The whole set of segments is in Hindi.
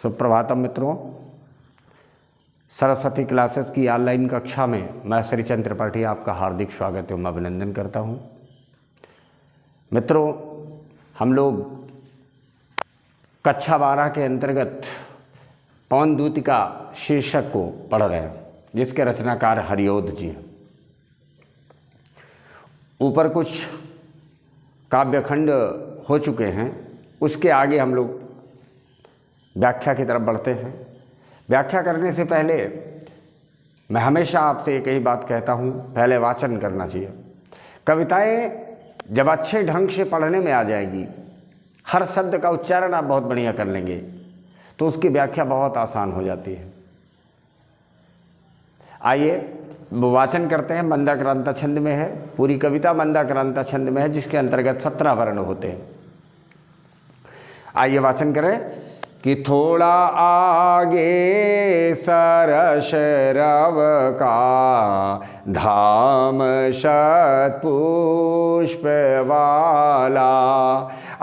सुप्रभातम मित्रों, सरस्वती क्लासेस की ऑनलाइन कक्षा में मैं श्री चंद्र त्रिपाठी आपका हार्दिक स्वागत एवं अभिनंदन करता हूं। मित्रों, हम लोग कक्षा 12 के अंतर्गत पवन दूतिका शीर्षक को पढ़ रहे हैं, जिसके रचनाकार हरिओध जी हैं। ऊपर कुछ काव्यखंड हो चुके हैं, उसके आगे हम लोग व्याख्या की तरफ बढ़ते हैं। व्याख्या करने से पहले मैं हमेशा आपसे एक ही बात कहता हूँ, पहले वाचन करना चाहिए। कविताएं जब अच्छे ढंग से पढ़ने में आ जाएगी, हर शब्द का उच्चारण आप बहुत बढ़िया कर लेंगे, तो उसकी व्याख्या बहुत आसान हो जाती है। आइए वाचन करते हैं। मंदाक्रांता छंद में है, पूरी कविता मंदाक्रांता छंद में है, जिसके अंतर्गत 17 वर्ण होते हैं। आइए वाचन करें कि थोड़ा आगे सरस रव का धाम शतपुष्प वाला,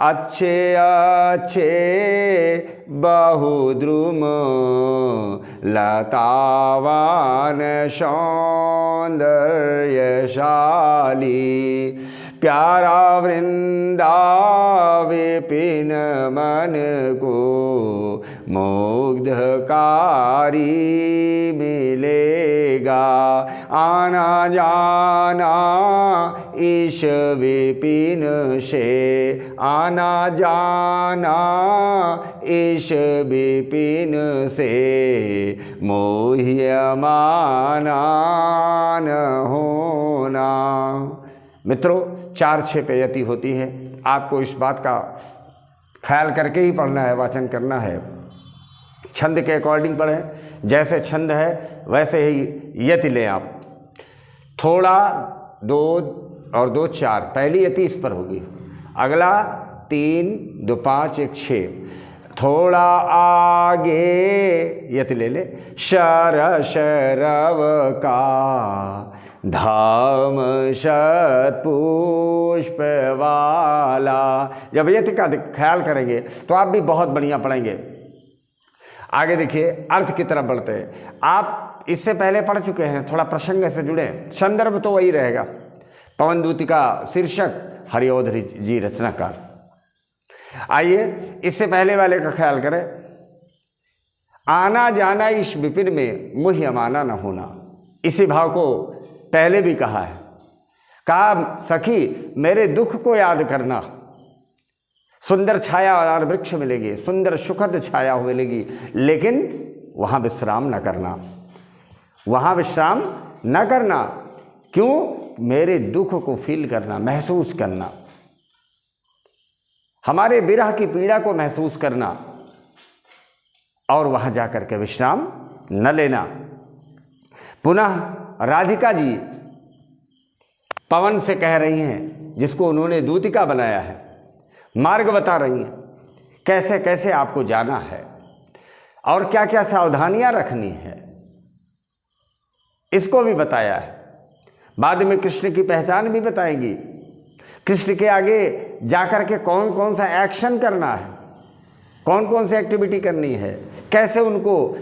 अच्छे अच्छे बहुद्रुम लतावान सौंदर्यशाली, प्यारा वृंदा विपिन मन को मुग्धकारी मिलेगा, आना जाना इस विपिन से, आना जाना इस विपिन से, मोह्यमाना न होना। मित्रों, 4-6 पेयति होती है, आपको इस बात का ख्याल करके ही पढ़ना है, वाचन करना है। छंद के अकॉर्डिंग पढ़ें, जैसे छंद है वैसे ही यति लें आप। थोड़ा 2 और 2 4, पहली यति इस पर होगी, अगला 3 2 5 1 6। थोड़ा आगे यति ले ले, शरस रव का धाम शतपुष्प वाला। जब यति का ख्याल करेंगे तो आप भी बहुत बढ़िया पढ़ेंगे। आगे देखिए, अर्थ की तरफ बढ़ते हैं। आप इससे पहले पढ़ चुके हैं, थोड़ा प्रसंग से जुड़े, संदर्भ तो वही रहेगा। पवन दूतिका शीर्षक, हरिओध जी रचनाकार। आइए इससे पहले वाले का ख्याल करें। आना जाना इस विपिन में, मुह्य अमाना न होना। इसी भाव को पहले भी कहा है। कहा, सखी मेरे दुख को याद करना, सुंदर छाया और वृक्ष मिलेगी, सुंदर सुखद छाया मिलेगी, लेकिन वहां विश्राम न करना, वहां विश्राम न करना। क्यों? मेरे दुख को फील करना, महसूस करना, हमारे विरह की पीड़ा को महसूस करना, और वहां जाकर के विश्राम न लेना। पुनः राधिका जी पवन से कह रही हैं, जिसको उन्होंने दूतिका बनाया है, मार्ग बता रही हैं, कैसे कैसे आपको जाना है और क्या क्या सावधानियां रखनी है, इसको भी बताया है। बाद में कृष्ण की पहचान भी बताएंगी, कृष्ण के आगे जाकर के कौन कौन सा एक्शन करना है, कौन कौन सी एक्टिविटी करनी है, कैसे उनको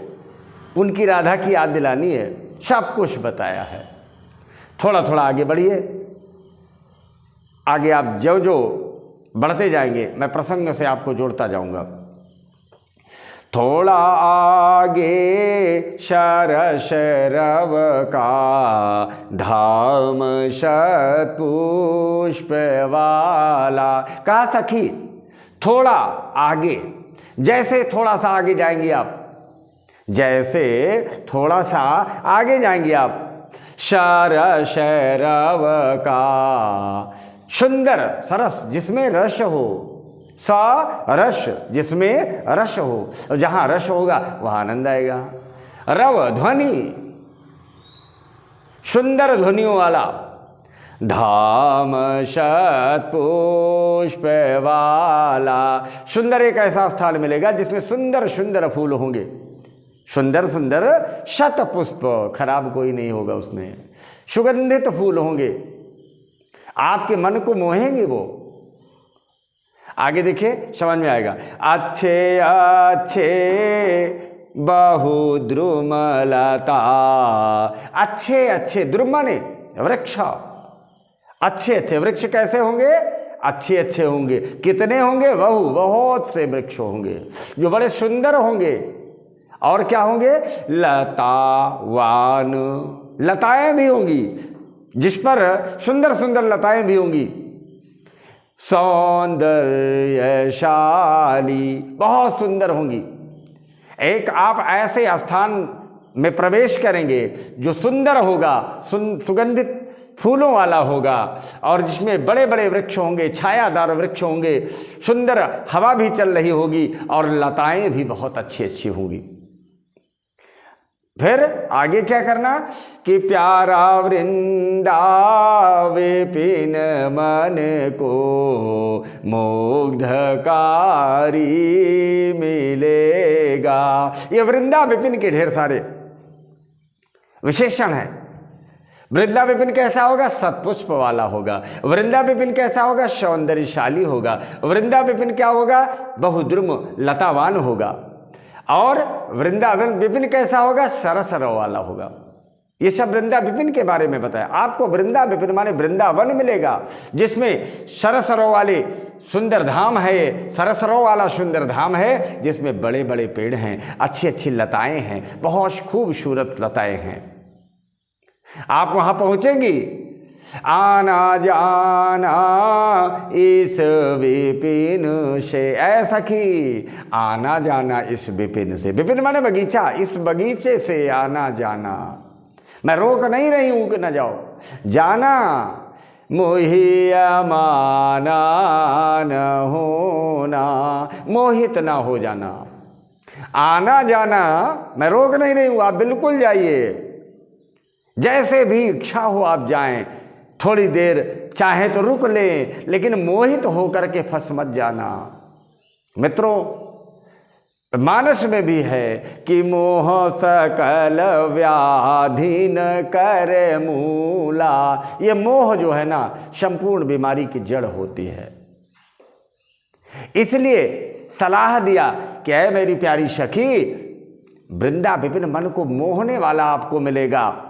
उनकी राधा की याद दिलानी है, सब कुछ बताया है। थोड़ा थोड़ा आगे बढ़िए। आगे आप जो जो बढ़ते जाएंगे, मैं प्रसंग से आपको जोड़ता जाऊंगा। थोड़ा आगे शरस रव का धाम शतपुष्प वाला। कहा, सखी थोड़ा आगे, जैसे थोड़ा सा आगे जाएंगे आप, जैसे थोड़ा सा आगे जाएंगे आप, शरस रव का, सुंदर सरस जिसमें रस हो, सा रस जिसमें रस हो, और जहां रस होगा वहां आनंद आएगा। रव ध्वनि, सुंदर ध्वनियों वाला, धाम शतपुष्प वाला। सुंदर एक ऐसा स्थान मिलेगा जिसमें सुंदर सुंदर फूल होंगे, सुंदर सुंदर शतपुष्प, खराब कोई नहीं होगा उसमें, सुगंधित फूल होंगे, आपके मन को मोहेंगे वो। आगे देखिए, समझ में आएगा। अच्छे अच्छे बहु द्रुमलता, अच्छे अच्छे, द्रुम माने वृक्ष, अच्छे अच्छे वृक्ष कैसे होंगे? अच्छे अच्छे होंगे। कितने होंगे? बहुत से वृक्ष होंगे जो बड़े सुंदर होंगे। और क्या होंगे? लतावान, लताएं भी होंगी, जिस पर सुंदर सुंदर लताएं भी होंगी। सौंदर्यशाली, बहुत सुंदर होंगी। एक आप ऐसे स्थान में प्रवेश करेंगे जो सुंदर होगा, सुगंधित फूलों वाला होगा, और जिसमें बड़े बड़े वृक्ष होंगे, छायादार वृक्ष होंगे, सुंदर हवा भी चल रही होगी और लताएं भी बहुत अच्छी अच्छी होंगी। फिर आगे क्या करना कि प्यारा वृंदावे पिन मन को मुग्धकारी मिलेगा। ये वृंदा विपिन के ढेर सारे विशेषण हैं। वृंदा विपिन कैसा होगा? सत्पुष्प वाला होगा। वृंदा विपिन कैसा होगा? सौंदर्यशाली होगा। वृंदा विपिन क्या होगा? बहुद्रुम लतावान होगा। और वृंदावन विपिन कैसा होगा? सरसरों वाला होगा। ये सब वृंदा विपिन के बारे में बताया आपको। वृंदा विपिन माने वृंदावन मिलेगा, जिसमें सरसरों वाले सुंदर धाम है, सरसरों वाला सुंदर धाम है, जिसमें बड़े बड़े पेड़ हैं, अच्छी अच्छी लताएं हैं, बहुत खूबसूरत लताएं हैं। आप वहां पहुंचेंगी। आना जाना इस विपिन से, ऐसा कि आना जाना इस विपिन से, विपिन माने बगीचा, इस बगीचे से आना जाना। मैं रोक नहीं रही हूं कि न जाओ, जाना। मोहिया माना न होना, मोहित ना हो जाना। आना जाना मैं रोक नहीं रही हूं, आप बिल्कुल जाइए, जैसे भी इच्छा हो आप जाएं। थोड़ी देर चाहे तो रुक लें, लेकिन मोहित होकर के फंस मत जाना। मित्रों, मानस में भी है कि मोह सकल व्याधि न कर मूला। ये मोह जो है ना, संपूर्ण बीमारी की जड़ होती है। इसलिए सलाह दिया कि ऐ मेरी प्यारी सखी, वृंदा विपिन मन को मोहने वाला आपको मिलेगा,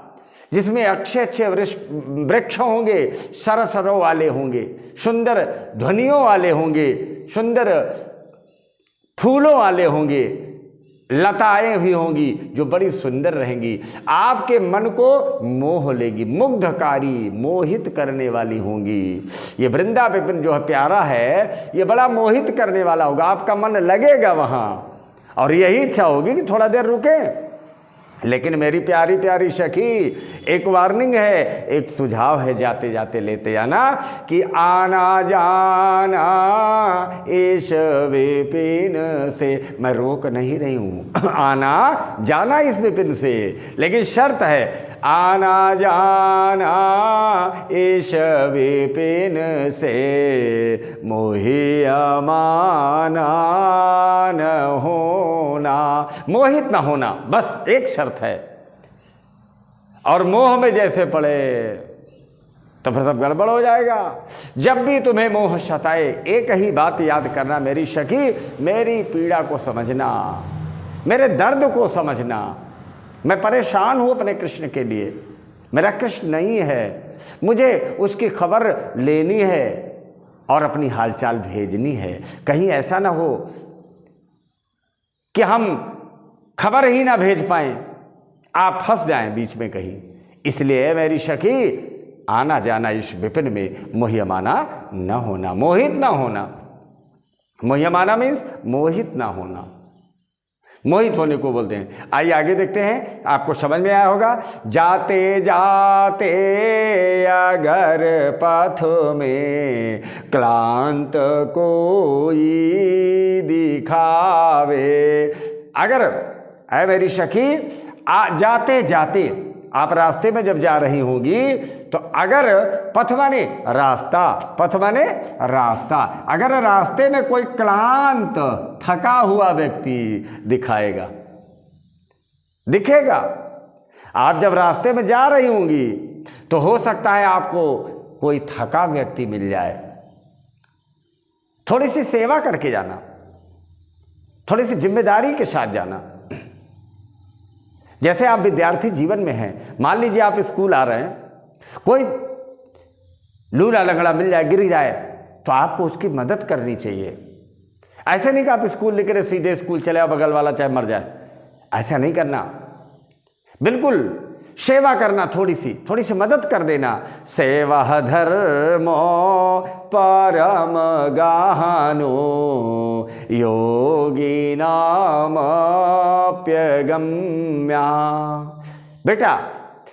जिसमें अच्छे अच्छे वृक्ष होंगे, सरसरों वाले होंगे, सुंदर ध्वनियों वाले होंगे, सुंदर फूलों वाले होंगे, लताएं भी होंगी जो बड़ी सुंदर रहेंगी, आपके मन को मोह लेगी, मुग्धकारी, मोहित करने वाली होंगी। ये वृंदा विपिन जो है प्यारा है, ये बड़ा मोहित करने वाला होगा, आपका मन लगेगा वहाँ, और यही इच्छा होगी कि थोड़ा देर रुके। लेकिन मेरी प्यारी प्यारी सखी, एक वार्निंग है, एक सुझाव है, जाते जाते लेते आना कि आना जाना इस विपिन से। मैं रोक नहीं रही हूँ, आना जाना इस विपिन से, लेकिन शर्त है आना जाना इस विपिन से, मोहिया माना न होना, मोहित न होना, बस एक शर्त है। और मोह में जैसे पड़े तो फिर सब गड़बड़ हो जाएगा। जब भी तुम्हें मोह सताए, एक ही बात याद करना मेरी सखी, मेरी पीड़ा को समझना, मेरे दर्द को समझना। मैं परेशान हूं अपने कृष्ण के लिए, मेरा कृष्ण नहीं है, मुझे उसकी खबर लेनी है और अपनी हालचाल भेजनी है। कहीं ऐसा ना हो कि हम खबर ही ना भेज पाएं, आप फंस जाएं बीच में कहीं। इसलिए मेरी सखी, आना जाना इस विपिन में मोह्यमाना न होना, मोहित ना होना। मोह्यमाना मीन्स मोहित ना होना, मोहित होने को बोलते हैं। आइए आगे देखते हैं, आपको समझ में आया होगा। जाते जाते अगर पथ में क्लांत कोई दिखावे, अगर ऐ मेरी सखी, जाते जाते आप रास्ते में जब जा रही होंगी तो अगर पथ माने रास्ता, पथ माने रास्ता, अगर रास्ते में कोई क्लांत थका हुआ व्यक्ति दिखाएगा, दिखेगा, आप जब रास्ते में जा रही होंगी तो हो सकता है आपको कोई थका व्यक्ति मिल जाए, थोड़ी सी सेवा करके जाना, थोड़ी सी जिम्मेदारी के साथ जाना। जैसे आप विद्यार्थी जीवन में हैं, मान लीजिए आप स्कूल आ रहे हैं, कोई लूला लंगड़ा मिल जाए, गिर जाए, तो आपको उसकी मदद करनी चाहिए। ऐसे नहीं कि आप स्कूल लेकर सीधे स्कूल चले आओ, बगल वाला चाहे मर जाए, ऐसा नहीं करना। बिल्कुल सेवा करना, थोड़ी सी मदद कर देना। सेवा धर्मो परम गाहनो योगी नामप्यगम्या। बेटा,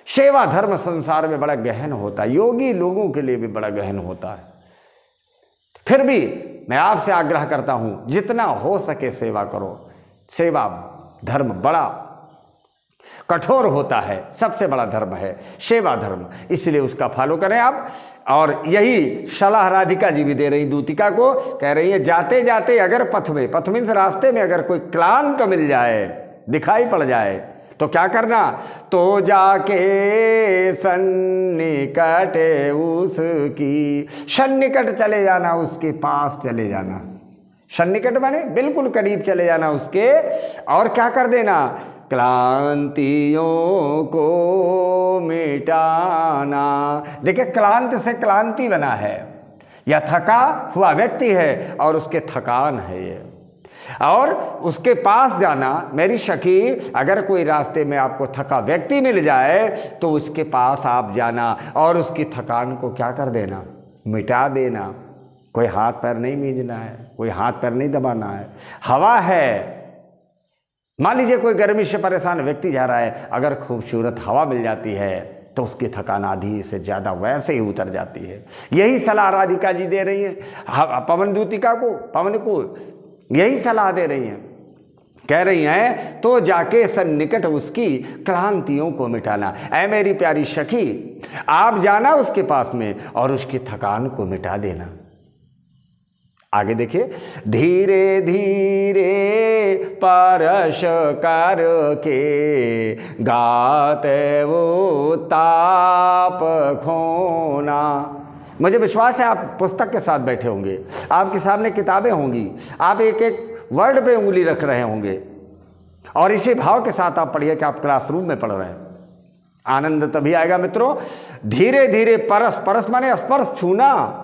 सेवा धर्म संसार में बड़ा गहन होता है, योगी लोगों के लिए भी बड़ा गहन होता है। फिर भी मैं आपसे आग्रह करता हूं, जितना हो सके सेवा करो। सेवा धर्म बड़ा कठोर होता है, सबसे बड़ा धर्म है सेवा धर्म, इसलिए उसका फॉलो करें आप। और यही सलाह राधिका जी भी दे रही दूतिका को, कह रही है जाते जाते अगर पथ में रास्ते में अगर कोई क्लांत मिल जाए, दिखाई पड़ जाए, तो क्या करना, तो जाके सन्निकट उसकी, सन्निकट चले जाना, उसके पास चले जाना। सन्निकट माने बिल्कुल करीब चले जाना उसके, और क्या कर देना, क्लांतियों को मिटाना। देखिए, क्लांत से क्लांति बना है, यह थका हुआ व्यक्ति है और उसके थकान है ये। और उसके पास जाना, मेरी सखी, अगर कोई रास्ते में आपको थका व्यक्ति मिल जाए तो उसके पास आप जाना और उसकी थकान को क्या कर देना, मिटा देना। कोई हाथ पैर नहीं मींजना है, कोई हाथ पैर नहीं दबाना है। हवा है, मान लीजिए कोई गर्मी से परेशान व्यक्ति जा रहा है, अगर खूबसूरत हवा मिल जाती है तो उसकी थकान आधी से ज़्यादा वैसे ही उतर जाती है। यही सलाह राधिका जी दे रही है पवन दूतिका को, पवन को यही सलाह दे रही हैं, कह रही हैं तो जाके सन्निकट उसकी क्लांतियों को मिटाना। ऐ मेरी प्यारी सखी, आप जाना उसके पास में और उसकी थकान को मिटा देना। आगे देखिए, धीरे धीरे परश करके गाते वो ताप खोना। मुझे विश्वास है आप पुस्तक के साथ बैठे होंगे, आपके सामने किताबें होंगी, आप एक एक वर्ड पे उंगली रख रहे होंगे और इसी भाव के साथ आप पढ़िए कि आप क्लासरूम में पढ़ रहे हैं। आनंद तभी आएगा मित्रों, धीरे धीरे परस माने स्पर्श, छूना।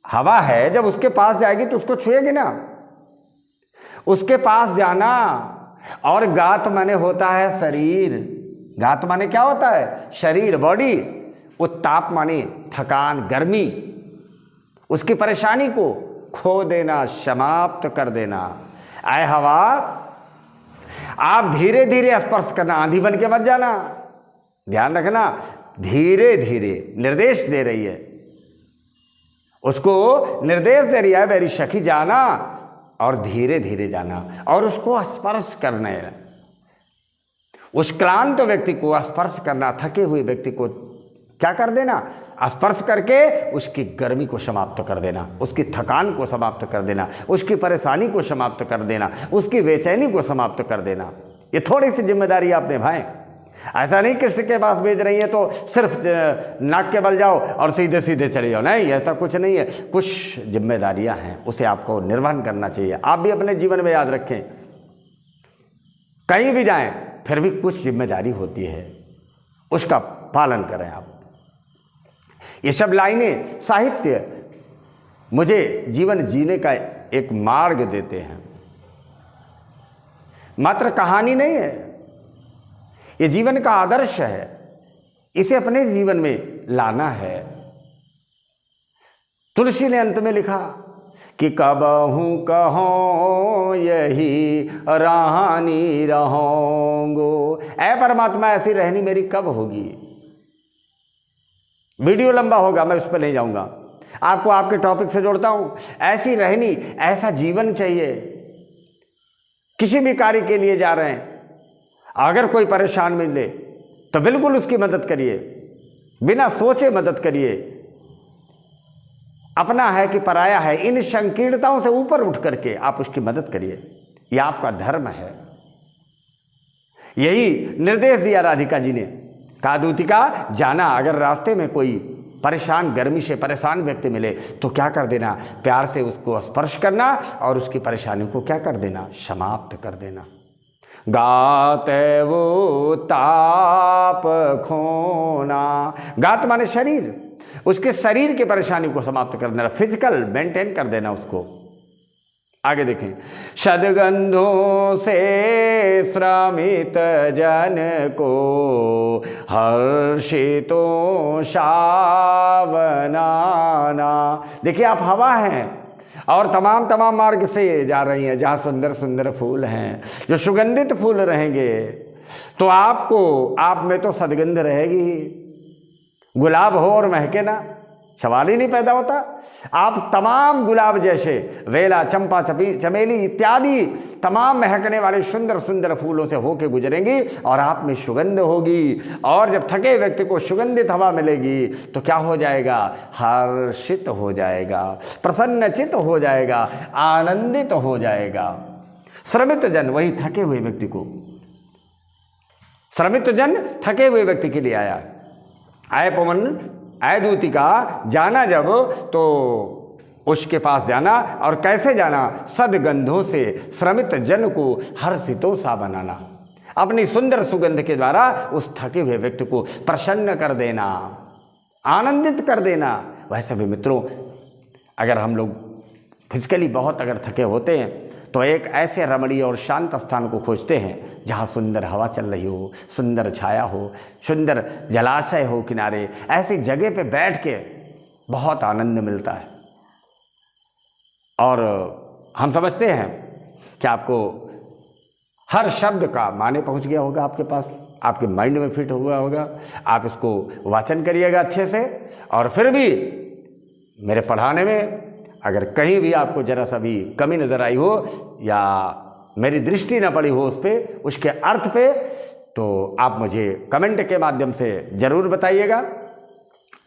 हवा है, जब उसके पास जाएगी तो उसको छुएगी ना, उसके पास जाना। और गात माने होता है शरीर, गात माने क्या होता है, शरीर, बॉडी। उत्ताप माने थकान, गर्मी, उसकी परेशानी को खो देना, समाप्त कर देना। ऐ हवा, आप धीरे धीरे स्पर्श करना, आंधी बन के मत जाना, ध्यान रखना। धीरे धीरे निर्देश दे रही है, उसको निर्देश दे रही है, मेरी सखी जाना और धीरे धीरे जाना और उसको स्पर्श करना है। उस क्लांत व्यक्ति को स्पर्श करना, थके हुए व्यक्ति को क्या कर देना, स्पर्श करके उसकी गर्मी को समाप्त कर देना, उसकी थकान को समाप्त कर देना, उसकी परेशानी को समाप्त कर देना, उसकी बेचैनी को समाप्त कर देना। ये थोड़ी सी जिम्मेदारी आप निभाएं। ऐसा नहीं कृष्ण के पास भेज रही है तो सिर्फ नाक के बल जाओ और सीधे सीधे चले जाओ, नहीं, ऐसा कुछ नहीं है। कुछ जिम्मेदारियां हैं, उसे आपको निर्वहन करना चाहिए। आप भी अपने जीवन में याद रखें, कहीं भी जाएं फिर भी कुछ जिम्मेदारी होती है, उसका पालन करें आप। ये सब लाइनें, साहित्य मुझे जीवन जीने का एक मार्ग देते हैं, मात्र कहानी नहीं है, ये जीवन का आदर्श है, इसे अपने जीवन में लाना है। तुलसी ने अंत में लिखा कि कबहू कहो यही रानी रहोगो। ऐ परमात्मा, ऐसी रहनी मेरी कब होगी। वीडियो लंबा होगा, मैं उस पर नहीं जाऊंगा, आपको आपके टॉपिक से जोड़ता हूं। ऐसी रहनी, ऐसा जीवन चाहिए। किसी भी कार्य के लिए जा रहे हैं, अगर कोई परेशान मिले तो बिल्कुल उसकी मदद करिए, बिना सोचे मदद करिए। अपना है कि पराया है, इन संकीर्णताओं से ऊपर उठ करके आप उसकी मदद करिए, यह आपका धर्म है। यही निर्देश दिया राधिका जी ने। कहा दूतिका, जाना, अगर रास्ते में कोई परेशान, गर्मी से परेशान व्यक्ति मिले तो क्या कर देना, प्यार से उसको स्पर्श करना और उसकी परेशानी को क्या कर देना, समाप्त कर देना। गाते वो ताप खोना, गात माने शरीर, उसके शरीर की परेशानी को समाप्त कर देना, फिजिकल मेंटेन कर देना उसको। आगे देखें, सदगंधों से श्रमित जन को हर्षितों शावनाना। देखिए आप हवा हैं और तमाम मार्ग से जा रही हैं जहाँ सुंदर सुंदर फूल हैं, जो सुगंधित फूल रहेंगे तो आपको, आप में तो सदगंध रहेगी। गुलाब हो और महके ना, सवाल ही नहीं पैदा होता। आप तमाम गुलाब जैसे वेला, चंपा, चमेली इत्यादि तमाम महकने वाले सुंदर सुंदर फूलों से होके गुजरेंगी और आप में सुगंध होगी। और जब थके व्यक्ति को सुगंधित हवा मिलेगी तो क्या हो जाएगा, हर्षित हो जाएगा, प्रसन्नचित हो जाएगा, आनंदित हो जाएगा। श्रमित जन, वही थके हुए व्यक्ति को, श्रमित जन थके हुए व्यक्ति के लिए आया। आए पवन आए दूतिका, जाना जब तो उसके पास जाना, और कैसे जाना, सदगंधों से श्रमित जन को हर्षितों सा बनाना, अपनी सुंदर सुगंध के द्वारा उस थके हुए व्यक्ति को प्रसन्न कर देना, आनंदित कर देना। वैसे भी मित्रों, अगर हम लोग फिजिकली बहुत अगर थके होते हैं तो एक ऐसे रमणीय और शांत स्थान को खोजते हैं जहाँ सुंदर हवा चल रही हो, सुंदर छाया हो, सुंदर जलाशय हो किनारे, ऐसी जगह पे बैठ के बहुत आनंद मिलता है। और हम समझते हैं कि आपको हर शब्द का माने पहुँच गया होगा, आपके पास, आपके माइंड में फिट हुआ होगा। आप इसको वाचन करिएगा अच्छे से, और फिर भी मेरे पढ़ाने में अगर कहीं भी आपको जरा सा भी कमी नज़र आई हो या मेरी दृष्टि न पड़ी हो उस पर, उसके अर्थ पे, तो आप मुझे कमेंट के माध्यम से ज़रूर बताइएगा।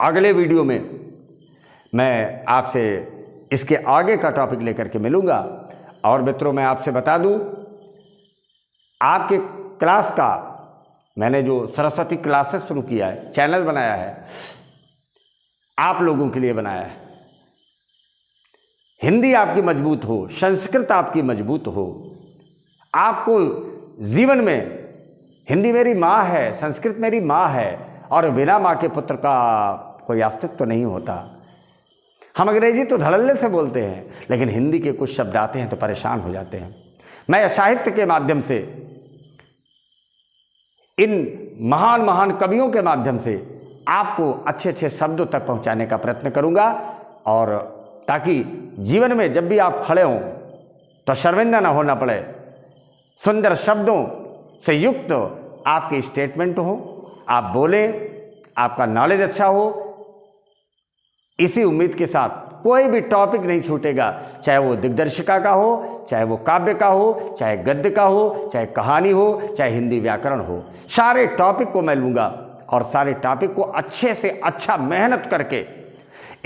अगले वीडियो में मैं आपसे इसके आगे का टॉपिक लेकर के मिलूँगा। और मित्रों, मैं आपसे बता दूँ, आपके क्लास का मैंने जो सरस्वती क्लासेस शुरू किया है, चैनल बनाया है, आप लोगों के लिए बनाया है। हिंदी आपकी मजबूत हो, संस्कृत आपकी मजबूत हो, आपको जीवन में, हिंदी मेरी माँ है, संस्कृत मेरी माँ है, और बिना माँ के पुत्र का कोई अस्तित्व तो नहीं होता। हम अंग्रेजी तो धड़ल्ले से बोलते हैं, लेकिन हिंदी के कुछ शब्द आते हैं तो परेशान हो जाते हैं। मैं साहित्य के माध्यम से, इन महान महान कवियों के माध्यम से आपको अच्छे अच्छे शब्दों तक पहुंचाने का प्रयत्न करूंगा, और ताकि जीवन में जब भी आप खड़े हों तो शर्मिंदा ना होना पड़े, सुंदर शब्दों से युक्त आपके स्टेटमेंट हो, आप बोलें, आपका नॉलेज अच्छा हो। इसी उम्मीद के साथ कोई भी टॉपिक नहीं छूटेगा, चाहे वो दिग्दर्शिका का हो, चाहे वो काव्य का हो, चाहे गद्य का हो, चाहे कहानी हो, चाहे हिंदी व्याकरण हो, सारे टॉपिक को मैं लूँगा और सारे टॉपिक को अच्छे से अच्छा मेहनत करके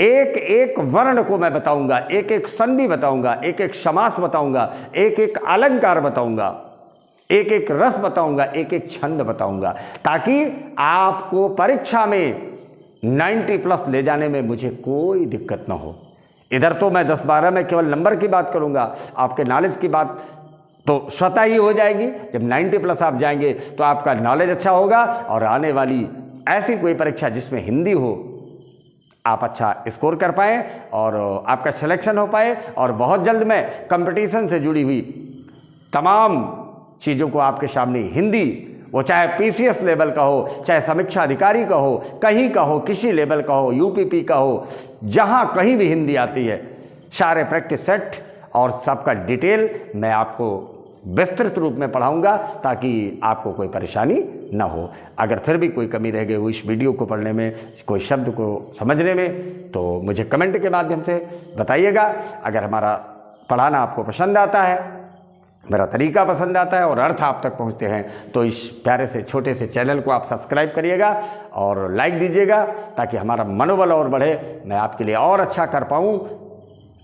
एक एक वर्ण को मैं बताऊंगा, एक एक संधि बताऊंगा, एक एक समास बताऊंगा, एक एक अलंकार बताऊंगा, एक एक रस बताऊंगा, एक एक छंद बताऊंगा, ताकि आपको परीक्षा में 90+ ले जाने में मुझे कोई दिक्कत ना हो। इधर तो मैं 10-12 में केवल नंबर की बात करूंगा, आपके नॉलेज की बात तो स्वतः ही हो जाएगी। जब 90+ आप जाएंगे तो आपका नॉलेज अच्छा होगा, और आने वाली ऐसी कोई परीक्षा जिसमें हिंदी हो, आप अच्छा स्कोर कर पाएँ और आपका सिलेक्शन हो पाए। और बहुत जल्द मैं कंपटीशन से जुड़ी हुई तमाम चीज़ों को आपके सामने, हिंदी, वो चाहे PCS लेवल का हो, चाहे समीक्षा अधिकारी का हो, कहीं का हो, किसी लेवल का हो, UPP का हो, जहाँ कहीं भी हिंदी आती है, सारे प्रैक्टिस सेट और सबका डिटेल मैं आपको विस्तृत रूप में पढ़ाऊंगा, ताकि आपको कोई परेशानी ना हो। अगर फिर भी कोई कमी रह गई हो इस वीडियो को पढ़ने में, कोई शब्द को समझने में, तो मुझे कमेंट के माध्यम से बताइएगा। अगर हमारा पढ़ाना आपको पसंद आता है, मेरा तरीका पसंद आता है और अर्थ आप तक पहुंचते हैं, तो इस प्यारे से छोटे से चैनल को आप सब्सक्राइब करिएगा और लाइक दीजिएगा, ताकि हमारा मनोबल और बढ़े, मैं आपके लिए और अच्छा कर पाऊँ।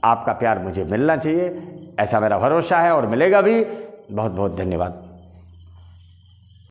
आपका प्यार मुझे मिलना चाहिए, ऐसा मेरा भरोसा है और मिलेगा भी। बहुत बहुत धन्यवाद।